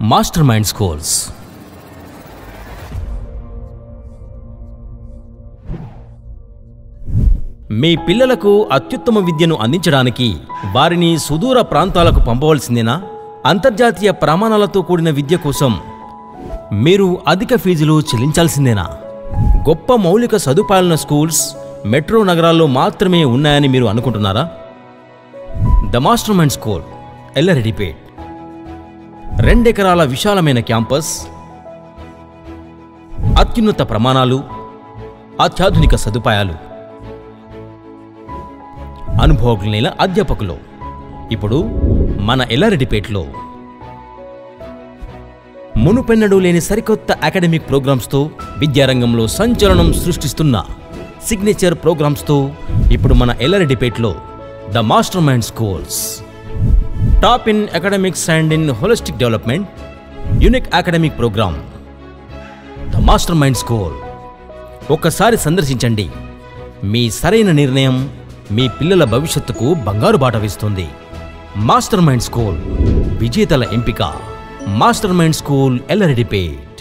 Master mind schools. మీ పిల్లలకు అత్యుత్తమ విద్యను అందించడానికి వారిని సుదూర ప్రాంతాలకు పంపవలసిందేనా? అంతర్జాతీయ ప్రమాణాలతో కూడిన విద్య కోసం మీరు అధిక ఫీజులు చెల్లించాల్సిందేనా? గొప్ప మౌలిక సదుపాయాలున్న స్కూల్స్ మెట్రో నగరాల్లో మాత్రమే ఉన్నాయని మీరు అనుకుంటున్నారా? The master mind school, Yellareddypet. 2 ఎకరాల విశాలమైన క్యాంపస్, అత్యున్నత ప్రమాణాలు, అత్యాధునిక సదుపాయాలు, అనుభవజ్ఞులైన అధ్యాపకులు. ఇప్పుడు మన ఎల్లారెడ్డిపేటలో మునుపెన్నడూ లేని సరికొత్త అకాడమిక్ ప్రోగ్రామ్స్తో, విద్యారంగంలో సంచలనం సృష్టిస్తున్న సిగ్నేచర్ ప్రోగ్రామ్స్తో ఇప్పుడు మన ఎల్లారెడ్డిపేటలో the master mind schools. Top in academics and in holistic development, unique academic program the master mind school. ఒక్కసారి సందర్శించండి. మీ సరైన నిర్ణయం మీ పిల్లల భవిష్యత్తుకు బంగారు బాట వేస్తుంది. మాస్టర్ మైండ్ స్కూల్, విజేతల ఎంపిక. Master mind school, Yellareddypet.